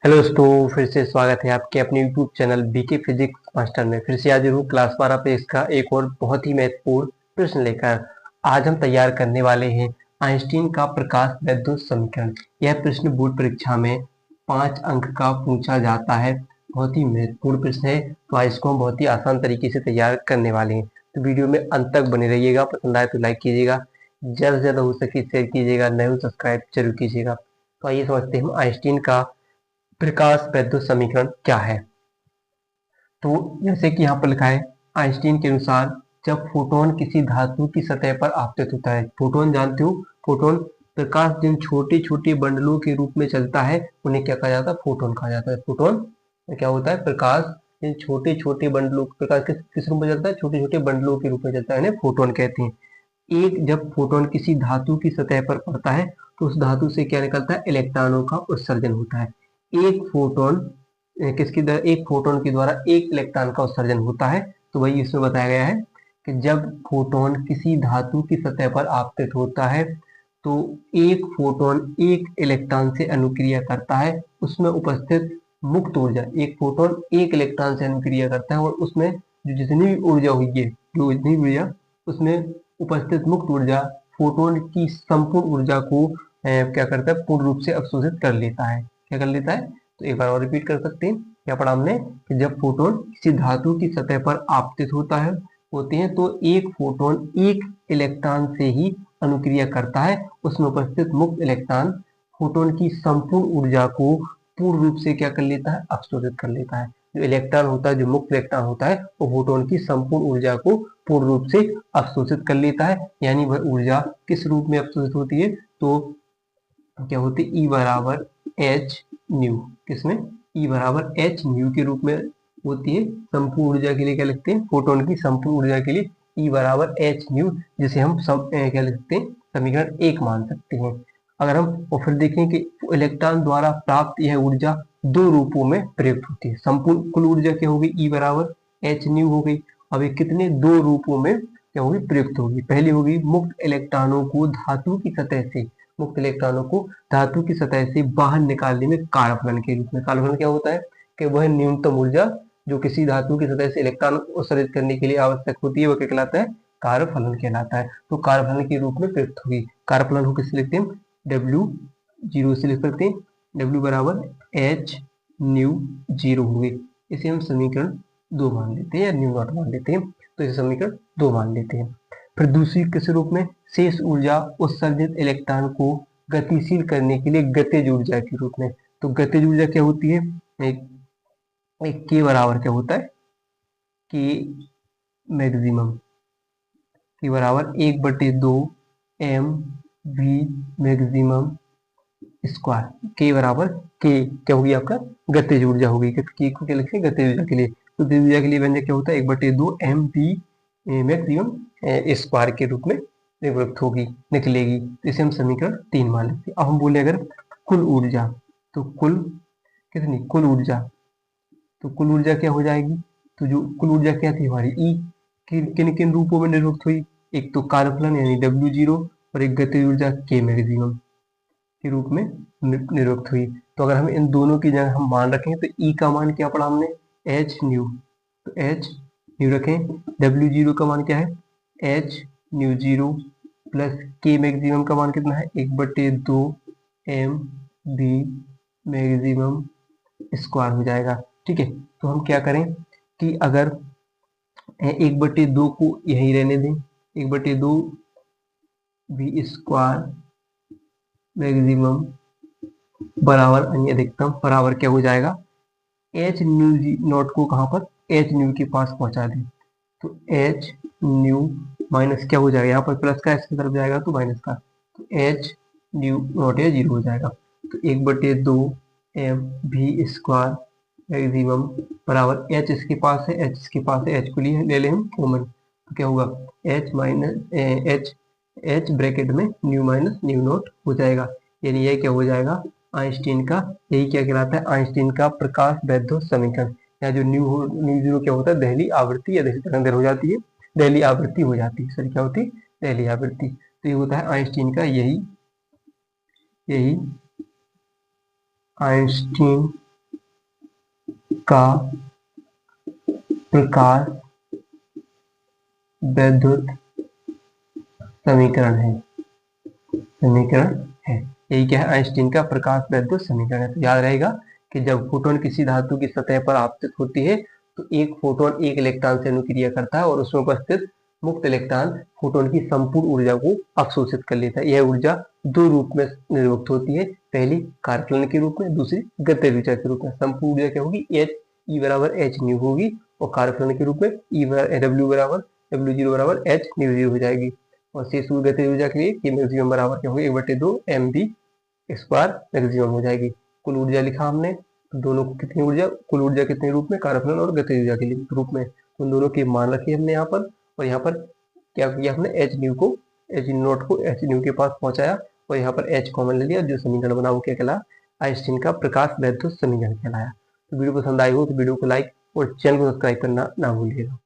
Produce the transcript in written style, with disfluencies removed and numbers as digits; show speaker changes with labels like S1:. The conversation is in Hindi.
S1: हेलो दोस्तों, फिर से स्वागत है आपके अपने YouTube channel BK physics master में। फिर से हाजिर हूँ क्लास 12 पे इसका एक और बहुत ही महत्वपूर्ण प्रश्न लेकर। आज हम तैयार करने वाले हैं आइंस्टीन का प्रकाश वैद्युत समीकरण। यह प्रश्न बोर्ड परीक्षा में 5 अंक का पूछा जाता है। बहुत ही महत्वपूर्ण प्रश्न है, तो आज इसको हम बहुत ही आसान तरीके से तैयार करने वाले हैं। तो वीडियो में अंत तक बने रहिएगा। पसंद आए तो लाइक कीजिएगा, ज़्यादा से ज़्यादा हो सके शेयर कीजिएगा, नए हो सब्सक्राइब जरूर कीजिएगा। तो आइए समझते हैं हम आइंस्टीन का प्रकाश वैद्युत समीकरण क्या है। तो जैसे कि यहाँ पर लिखा है, आइंस्टीन के अनुसार जब फोटोन किसी धातु की सतह पर आपतित होता है, फोटोन जानते हो, फोटोन प्रकाश जिन छोटे छोटे बंडलों के रूप में चलता है उन्हें क्या कहा जाता है, फोटोन कहा जाता है। फोटोन क्या होता है, प्रकाश जिन छोटे छोटे बंडलों, प्रकाश किस रूप में चलता है, छोटे छोटे बंडलों के रूप में चलता है, इन्हें फोटोन कहते हैं। एक जब फोटोन किसी धातु की सतह पर पड़ता है तो उस धातु से क्या निकलता है, इलेक्ट्रॉनों का उत्सर्जन होता है। एक फोटोन एक फोटोन के द्वारा एक इलेक्ट्रॉन का उत्सर्जन होता है। तो वही इसमें बताया गया है कि जब फोटोन किसी धातु की सतह पर आपतित होता है तो एक फोटोन एक इलेक्ट्रॉन से अनुक्रिया करता है। उसमें उपस्थित मुक्त ऊर्जा, एक फोटोन एक इलेक्ट्रॉन से अनुक्रिया करता है और उसमें जो जितनी भी ऊर्जा हुई है, जो जितनी ऊर्जा उसमें उपस्थित मुक्त ऊर्जा फोटोन की संपूर्ण ऊर्जा को क्या करता है, पूर्ण रूप से अवशोषित कर लेता है। क्या कर लेता है, तो एक बार और रिपीट कर सकते हैं। क्या पढ़ा हमने कि जब फोटोन किसी धातु की सतह पर आपतित होते हैं तो एक फोटोन एक इलेक्ट्रॉन से ही अनुक्रिया करता है। उसमें उपस्थित मुक्त इलेक्ट्रॉन फोटोन की संपूर्ण ऊर्जा को पूर्ण रूप से क्या कर लेता है, अवशोषित कर लेता है। जो इलेक्ट्रॉन होता है, जो मुक्त इलेक्ट्रॉन होता है, वो फोटोन की संपूर्ण ऊर्जा को पूर्ण रूप से अवशोषित कर लेता है। यानी वह ऊर्जा किस रूप में अवशोषित होती है, तो क्या होती है, ई बराबर एच न्यू, किसमें, ई बराबर एच न्यू के रूप में होती है। संपूर्ण ऊर्जा के लिए क्या लिखते हैं, फोटोन की संपूर्ण ऊर्जा के लिए ई बराबर एच न्यू, जिसे हम क्या लिखते हैं, समीकरण 1 मान सकते हैं। अगर हम और फिर देखें कि इलेक्ट्रॉन द्वारा प्राप्त यह ऊर्जा दो रूपों में प्रयुक्त होती है। संपूर्ण कुल ऊर्जा क्या होगी, ई बराबर एच न्यू हो गई। अब ये कितने दो रूपों में क्या होगी, प्रयुक्त होगी। पहली होगी मुक्त इलेक्ट्रॉनों को धातु की सतह से, मुक्त इलेक्ट्रॉनों को धातु की सतह से बाहर निकालने में कार्यफलन के रूप में। कार्यफलन क्या होता है कि वह न्यूनतम ऊर्जा जो किसी धातु की सतह से इलेक्ट्रॉन उत्सर्जित करने के लिए आवश्यक होती है, वह क्या कहलाता है, कार्यफलन कहलाता है। तो कार्यफलन के रूप में प्रयुक्त होगी। कार्यफलन को किससे लिखते हैं, डब्ल्यू जीरो से लिख सकते हैं। डब्ल्यू बराबर एच न्यू जीरो हो गई। इसे हम समीकरण 2 मान लेते हैं या न्यू नॉट मान लेते हैं। तो इसे समीकरण 2 मान लेते हैं। फिर दूसरी किस रूप में, शेष ऊर्जा उत्सर्जित इलेक्ट्रॉन को गतिशील करने के लिए गतिज ऊर्जा के रूप में। तो गतिज ऊर्जा क्या होती है, एक के बराबर क्या होता है, के मैक्सिमम, के बराबर 1/2 एम वी मैक्सिमम स्क्वायर। के बराबर के क्या होगी, आपका गतिज ऊर्जा होगी। के को क्या लिखते हैं, गतिज ऊर्जा के लिए। तो गतिज ऊर्जा के लिए व्यंजक क्या होता है, 1/2 एम वी मैक्सिमम स्क्वायर के रूप में निवृत्त होगी, निकलेगी। तो इसे हम समीकरण 3 मान लेते हैं। अब हम बोले अगर कुल ऊर्जा, तो कुल कितनी, कुल ऊर्जा, तो कुल ऊर्जा क्या हो जाएगी, तो जो कुल ऊर्जा क्या थी हमारी, ई किन किन रूपों में निरुक्त हुई, एक तो कार्यफलन यानी डब्ल्यू जीरो, और एक गतिज ऊर्जा के मैक्सिमम के रूप में निरुक्त हुई। तो अगर हम इन दोनों की जगह हम मान रखें तो ई का मान क्या पढ़ा हमने, एच न्यू, तो एच न्यू रखें। डब्ल्यू जीरो का मान क्या है, एच न्यू जीरो, प्लस के मैक्सिमम का मान कितना है, 1/2 एम बी मैक्सिमम स्क्वायर हो जाएगा। ठीक है, तो हम क्या करें कि अगर 1/2 को यहीं रहने दें, 1/2 बी स्क्वायर मैक्सिमम बराबर अन्य अधिकतम बराबर क्या हो जाएगा, एच न्यू नॉट को कहाँ पर, एच न्यू के पास पहुंचा दें। तो एच न्यू माइनस क्या हो जाएगा, यहाँ पर प्लस का इसकी तरफ जाएगा तो माइनस का, तो एच न्यू नॉट या जीरो हो जाएगा। तो 1/2 एम भी स्क्वायर मैक्सिमम बराबर एच इसके पास है, एच इसके पास है, एच को लिए ले लें हम कॉमन, तो क्या होगा, एच माइनस एच ब्रैकेट में न्यू माइनस न्यू नॉट हो जाएगा। यानी यह क्या हो जाएगा, आइंस्टीन का, यही क्या कहलाता है, आइंस्टीन का प्रकाश वैद्युत समीकरण। या जो न्यू जीरो क्या होता है, दहली आवृत्ति या दहली तरंग हो जाती है, दहली आवृत्ति हो जाती है, सर क्या होती है, दहली आवृत्ति। तो ये होता है आइंस्टीन का, यही आइंस्टीन का प्रकाश वैद्युत समीकरण है। यही क्या है? आइंस्टीन का प्रकाश वैद्युत समीकरण है। तो याद रहेगा कि जब फोटोन किसी धातु की सतह पर आपतित होती है तो एक फोटोन एक इलेक्ट्रॉन से अनुक्रिया करता है और उसमें उपस्थित मुक्त इलेक्ट्रॉन फोटोन की संपूर्ण ऊर्जा को अवशोषित कर लेता है। यह ऊर्जा दो रूप में निर्मुक्त होती है, पहली कार्यफलन के रूप में, दूसरी गतिज ऊर्जा के रूप में। संपूर्ण ऊर्जा क्या होगी? E बराबर एच न्यू होगी और कार्यफलन के रूप में डब्ल्यू बराबर W0 बराबर एच न्यू 0 हो जाएगी। और शेष गतिज ऊर्जा के लिए मैक्सिमम बराबर क्या होगी? 1/2 mv स्क्वायर मैक्सिमम हो जाएगी। कुल ऊर्जा लिखा हमने, दोनों को कितनी ऊर्जा, कुल ऊर्जा कितने रूप में? कार्यफलन और गतिज ऊर्जा के रूप में। उन दोनों की मान रखी हमने यहाँ पर, और यहाँ पर क्या किया हमने? एच नॉट को एच न्यू के पास पहुंचाया और यहाँ पर एच कॉमन ले लिया। जो समीकरण बना वो क्या कहलाया? आइंस्टीन का प्रकाश वैद्युत समीकरण कहलाया। तो वीडियो पसंद आई हो तो वीडियो को लाइक और चैनल को सब्सक्राइब करना ना भूलिएगा।